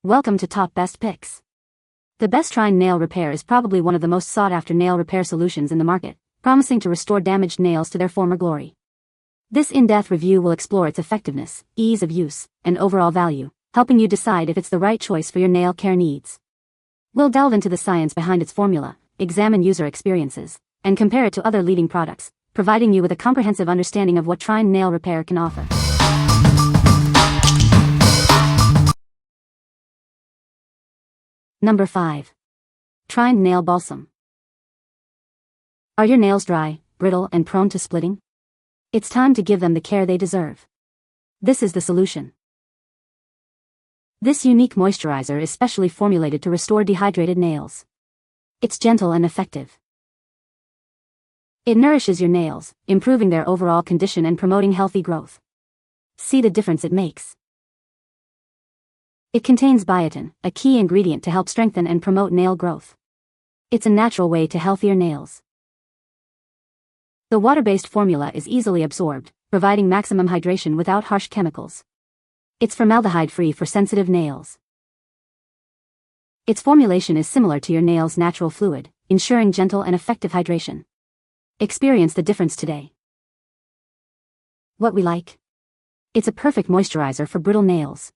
Welcome to Top Best Picks. The best Trind Nail Repair is probably one of the most sought-after nail repair solutions in the market, promising to restore damaged nails to their former glory. This in-depth review will explore its effectiveness, ease of use, and overall value, helping you decide if it's the right choice for your nail care needs. We'll delve into the science behind its formula, examine user experiences, and compare it to other leading products, providing you with a comprehensive understanding of what Trind Nail Repair can offer. Number 5. Trind Nail Balsam. Are your nails dry, brittle, and prone to splitting? It's time to give them the care they deserve. This is the solution. This unique moisturizer is specially formulated to restore dehydrated nails. It's gentle and effective. It nourishes your nails, improving their overall condition and promoting healthy growth. See the difference it makes. It contains biotin, a key ingredient to help strengthen and promote nail growth. It's a natural way to healthier nails. The water-based formula is easily absorbed, providing maximum hydration without harsh chemicals. It's formaldehyde-free for sensitive nails. Its formulation is similar to your nail's natural fluid, ensuring gentle and effective hydration. Experience the difference today. What we like? It's a perfect moisturizer for brittle nails.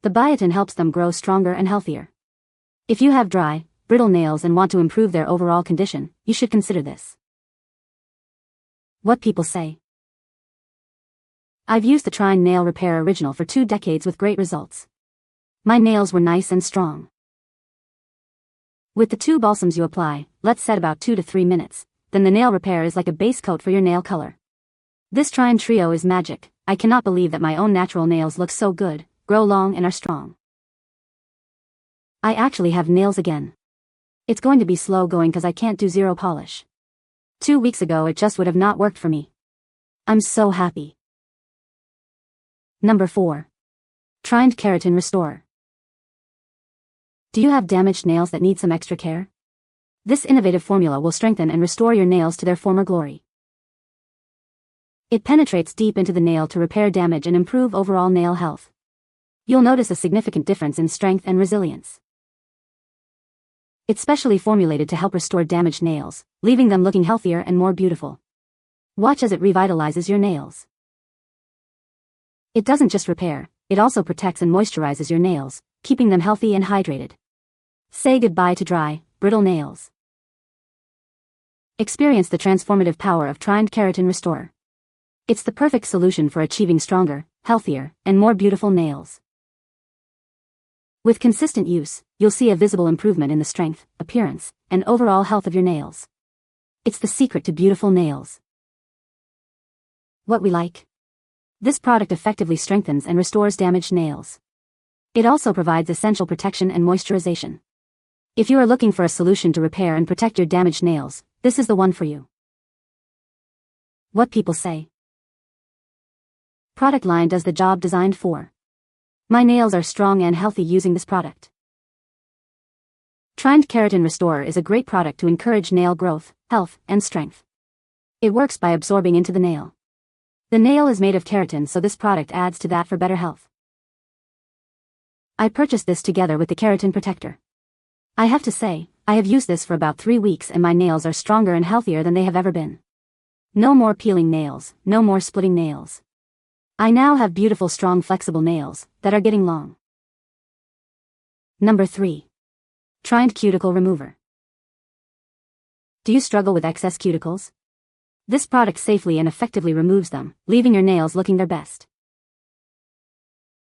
The biotin helps them grow stronger and healthier. If you have dry, brittle nails and want to improve their overall condition, you should consider this. What people say. I've used the Trind Nail Repair Original for 2 decades with great results. My nails were nice and strong. With the 2 balsams you apply, let's set about 2 to 3 minutes, then the nail repair is like a base coat for your nail color. This Trind trio is magic. I cannot believe that my own natural nails look so good, grow long and are strong. I actually have nails again. It's going to be slow going cause I can't do zero polish. 2 weeks ago it just would have not worked for me. I'm so happy. Number 4. Trind Keratin Restorer. Do you have damaged nails that need some extra care? This innovative formula will strengthen and restore your nails to their former glory. It penetrates deep into the nail to repair damage and improve overall nail health. You'll notice a significant difference in strength and resilience. It's specially formulated to help restore damaged nails, leaving them looking healthier and more beautiful. Watch as it revitalizes your nails. It doesn't just repair, it also protects and moisturizes your nails, keeping them healthy and hydrated. Say goodbye to dry, brittle nails. Experience the transformative power of Trind Keratin Restorer. It's the perfect solution for achieving stronger, healthier, and more beautiful nails. With consistent use, you'll see a visible improvement in the strength, appearance, and overall health of your nails. It's the secret to beautiful nails. What we like? This product effectively strengthens and restores damaged nails. It also provides essential protection and moisturization. If you are looking for a solution to repair and protect your damaged nails, this is the one for you. What people say. Product line does the job designed for. My nails are strong and healthy using this product. Trind Keratin Restorer is a great product to encourage nail growth, health, and strength. It works by absorbing into the nail. The nail is made of keratin, so this product adds to that for better health. I purchased this together with the Keratin Protector. I have to say, I have used this for about 3 weeks and my nails are stronger and healthier than they have ever been. No more peeling nails, no more splitting nails. I now have beautiful, strong, flexible nails that are getting long. Number 3. Trind Cuticle Remover. Do you struggle with excess cuticles? This product safely and effectively removes them, leaving your nails looking their best.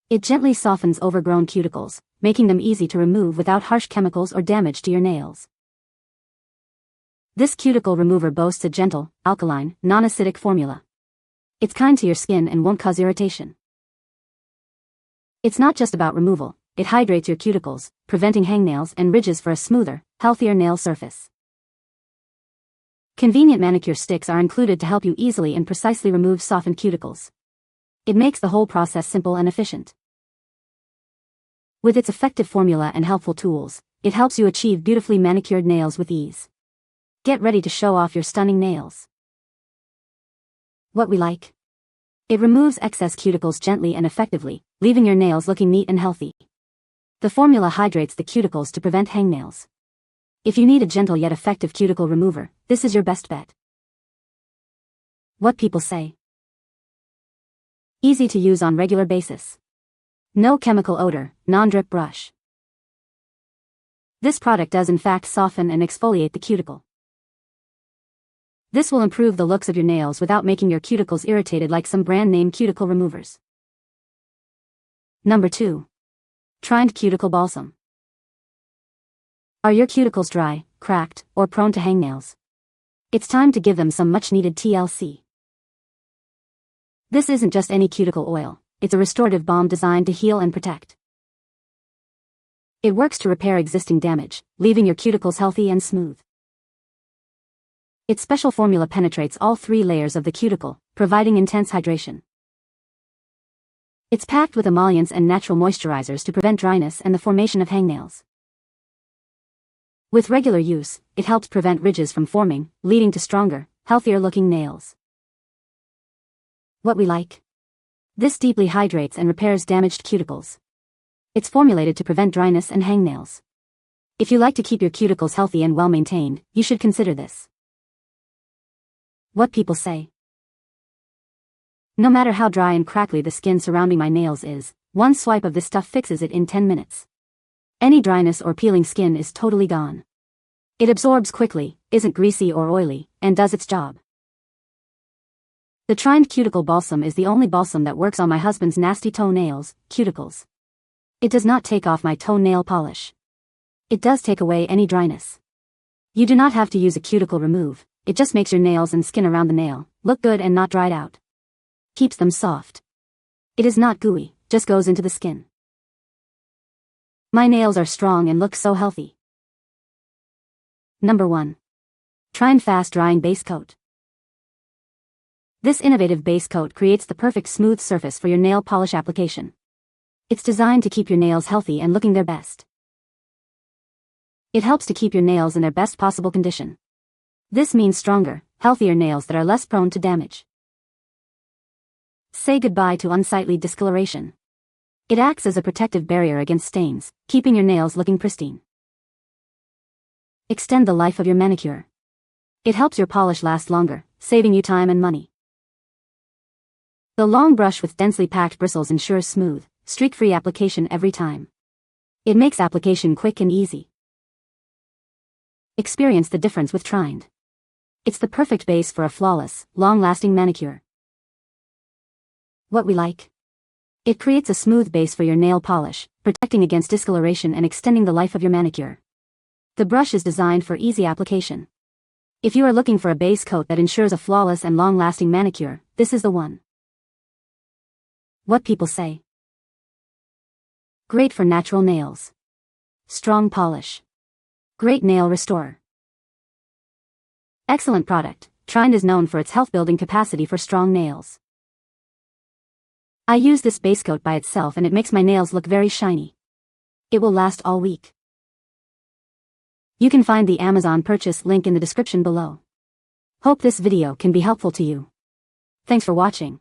It gently softens overgrown cuticles, making them easy to remove without harsh chemicals or damage to your nails. This cuticle remover boasts a gentle, alkaline, non-acidic formula. It's kind to your skin and won't cause irritation. It's not just about removal, it hydrates your cuticles, preventing hangnails and ridges for a smoother, healthier nail surface. Convenient manicure sticks are included to help you easily and precisely remove softened cuticles. It makes the whole process simple and efficient. With its effective formula and helpful tools, it helps you achieve beautifully manicured nails with ease. Get ready to show off your stunning nails. What we like? It removes excess cuticles gently and effectively, leaving your nails looking neat and healthy. The formula hydrates the cuticles to prevent hangnails. If you need a gentle yet effective cuticle remover, this is your best bet. What people say. Easy to use on regular basis. No chemical odor, non-drip brush. This product does in fact soften and exfoliate the cuticle. This will improve the looks of your nails without making your cuticles irritated like some brand name cuticle removers. Number 2. Trind Cuticle Balsam. Are your cuticles dry, cracked, or prone to hangnails? It's time to give them some much-needed TLC. This isn't just any cuticle oil, it's a restorative balm designed to heal and protect. It works to repair existing damage, leaving your cuticles healthy and smooth. Its special formula penetrates all 3 layers of the cuticle, providing intense hydration. It's packed with emollients and natural moisturizers to prevent dryness and the formation of hangnails. With regular use, it helps prevent ridges from forming, leading to stronger, healthier-looking nails. What we like. This deeply hydrates and repairs damaged cuticles. It's formulated to prevent dryness and hangnails. If you like to keep your cuticles healthy and well-maintained, you should consider this. What people say. No matter how dry and crackly the skin surrounding my nails is, one swipe of this stuff fixes it in 10 minutes. Any dryness or peeling skin is totally gone. It absorbs quickly, isn't greasy or oily, and does its job. The Trind Cuticle Balsam is the only balsam that works on my husband's nasty toenails, cuticles. It does not take off my toenail polish. It does take away any dryness. You do not have to use a cuticle remove, it just makes your nails and skin around the nail look good and not dried out. Keeps them soft. It is not gooey, just goes into the skin. My nails are strong and look so healthy. Number 1. Trind Fast Drying Base Coat. This innovative base coat creates the perfect smooth surface for your nail polish application. It's designed to keep your nails healthy and looking their best. It helps to keep your nails in their best possible condition. This means stronger, healthier nails that are less prone to damage. Say goodbye to unsightly discoloration. It acts as a protective barrier against stains, keeping your nails looking pristine. Extend the life of your manicure. It helps your polish last longer, saving you time and money. The long brush with densely packed bristles ensures smooth, streak-free application every time. It makes application quick and easy. Experience the difference with Trind. It's the perfect base for a flawless, long-lasting manicure. What we like. It creates a smooth base for your nail polish, protecting against discoloration and extending the life of your manicure. The brush is designed for easy application. If you are looking for a base coat that ensures a flawless and long-lasting manicure, this is the one. What people say. Great for natural nails. Strong polish. Great nail restorer. Excellent product. Trind is known for its health-building capacity for strong nails. I use this base coat by itself and it makes my nails look very shiny. It will last all week. You can find the Amazon purchase link in the description below. Hope this video can be helpful to you. Thanks for watching.